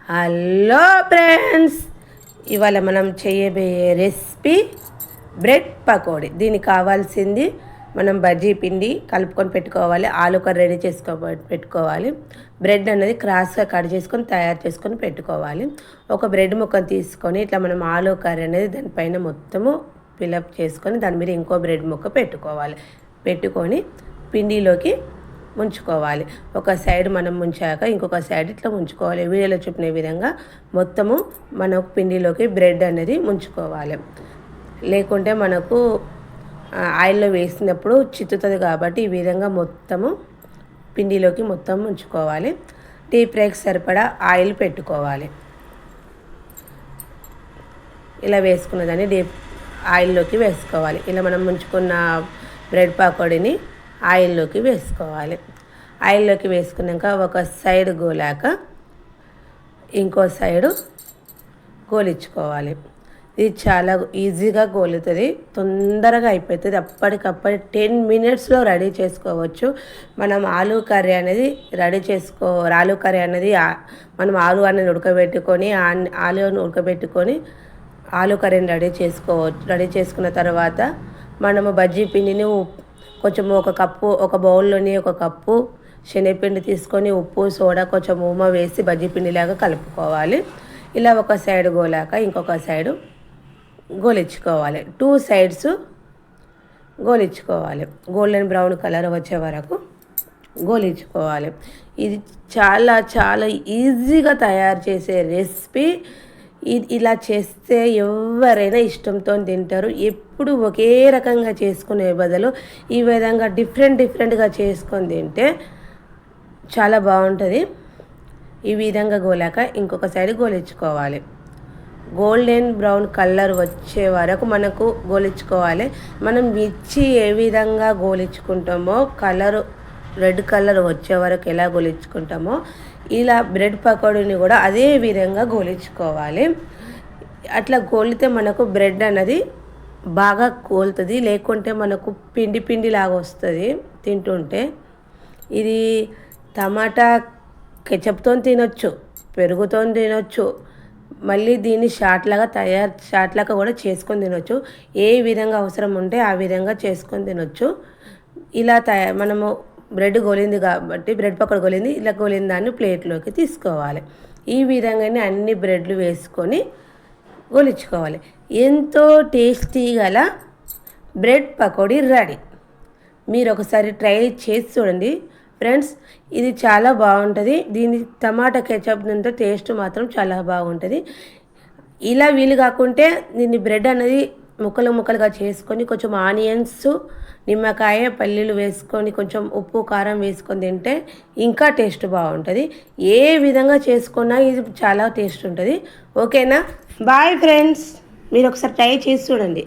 Hello friends, ఇవాళ మనం చేయబోయే రెసిపీ బ్రెడ్ పకోడీ. దీనికి కావాల్సింది మనం బజ్జీ పిండి కలుపుకొని పెట్టుకోవాలి, ఆలు కర్రీ రెడీ పెట్టుకోవాలి, బ్రెడ్ అనేది క్రాస్గా కట్ చేసుకొని తయారు చేసుకొని పెట్టుకోవాలి. ఒక బ్రెడ్ ముక్కను తీసుకొని ఇట్లా మనం ఆలు కర్రీ అనేది దానిపైన మొత్తము ఫిలప్ చేసుకొని దాని మీద ఇంకో బ్రెడ్ ముక్క పెట్టుకొని పిండిలోకి ముంచుకోవాలి. ఒక సైడ్ మనం ముంచాక ఇంకొక సైడ్ ఇట్లా ముంచుకోవాలి. వీడియోలో చూపిన విధంగా మొత్తము మనకు పిండిలోకి బ్రెడ్ అనేది ముంచుకోవాలి. లేకుంటే మనకు ఆయిల్లో వేసినప్పుడు చిత్తుతుంది కాబట్టి ఈ విధంగా మొత్తము పిండిలోకి మొత్తం ముంచుకోవాలి. డీప్ ఫ్రైకి సరిపడా ఆయిల్ పెట్టుకోవాలి. ఇలా వేసుకున్నదాన్ని ఆయిల్లోకి వేసుకోవాలి. ఇలా మనం ముంచుకున్న బ్రెడ్ పకోడీని ఆయిల్లోకి వేసుకోవాలి. ఆయిల్లోకి వేసుకున్నాక ఒక సైడ్ గోలాక ఇంకో సైడు గోలించుకోవాలి. ఇది చాలా ఈజీగా గోలుతుంది, తొందరగా అయిపోతుంది. అప్పటికప్పుడు 10 మినిట్స్లో రెడీ చేసుకోవచ్చు. మనం ఆలు కర్రీ అనేది మనం ఆలు అనేది ఉడకబెట్టుకొని ఆలు కర్రీని రెడీ చేసుకున్న తర్వాత మనము బజ్జీ పిండిని కొంచెం ఒక బౌల్లోని ఒక కప్పు శనగపిండి తీసుకొని ఉప్పు సోడా కొంచెం ఉమ వేసి బజ్జీ పిండిలాగా కలుపుకోవాలి. ఇలా ఒక సైడ్ గోలాక ఇంకొక సైడు గోలించుకోవాలి. 2 సైడ్స్ గోలించుకోవాలి. గోల్డెన్ బ్రౌన్ కలర్ వచ్చే వరకు గోలించుకోవాలి. ఇది చాలా చాలా ఈజీగా తయారు చేసే రెసిపీ. ఇలా చేస్తే ఎవరైనా ఇష్టంతో తింటారు. ఎప్పుడు ఒకే రకంగా చేసుకునే బదులు ఈ విధంగా డిఫరెంట్గా చేసుకొని తింటే చాలా బాగుంటుంది. ఈ విధంగా గోలాక ఇంకొక సైడ్ గోలించుకోవాలి. గోల్డెన్ బ్రౌన్ కలర్ వచ్చే వరకు మనకు గోలించుకోవాలి. మనం మిర్చి ఏ విధంగా గోలించుకుంటామో రెడ్ కలర్ వచ్చే వరకు ఎలా గోలించుకుంటామో ఇలా బ్రెడ్ పకోడీని కూడా అదే విధంగా గోలించుకోవాలి. అట్లా గోలితే మనకు బ్రెడ్ అన్నది బాగా కోలుతుంది. లేకుంటే మనకు పిండి లాగా వస్తుంది తింటుంటే. ఇది టమాటా కెచప్తో తినొచ్చు, పెరుగుతో తినొచ్చు, మళ్ళీ దీన్ని షార్ట్లాగా కూడా చేసుకొని తినొచ్చు. ఏ విధంగా అవసరం ఉంటే ఆ విధంగా చేసుకొని తినొచ్చు. ఇలా మనము బ్రెడ్ గోలింది కాబట్టి బ్రెడ్ పకోడీ గోలింది, ఇలా గోలిన దాన్ని ప్లేట్లోకి తీసుకోవాలి. ఈ విధంగానే అన్ని బ్రెడ్లు వేసుకొని గోలించుకోవాలి. ఎంతో టేస్టీ గల బ్రెడ్ పకోడీ రెడీ. మీరు ఒకసారి ట్రై చేసి చూడండి ఫ్రెండ్స్. ఇది చాలా బాగుంటుంది. దీని టమాటా కెచప్ నుండి టేస్ట్ మాత్రం చాలా బాగుంటుంది. ఇలా వీలు కాకుంటే దీన్ని బ్రెడ్ అనేది ముక్కలుగా చేసుకొని కొంచెం ఆనియన్స్, నిమ్మకాయ, పల్లీలు వేసుకొని కొంచెం ఉప్పు కారం వేసుకొని తింటే ఇంకా టేస్ట్ బాగుంటుంది. ఏ విధంగా చేసుకున్నా ఇది చాలా టేస్ట్ ఉంటుంది. ఓకేనా? బాయ్ ఫ్రెండ్స్, మీరు ఒకసారి ట్రై చేసి చూడండి.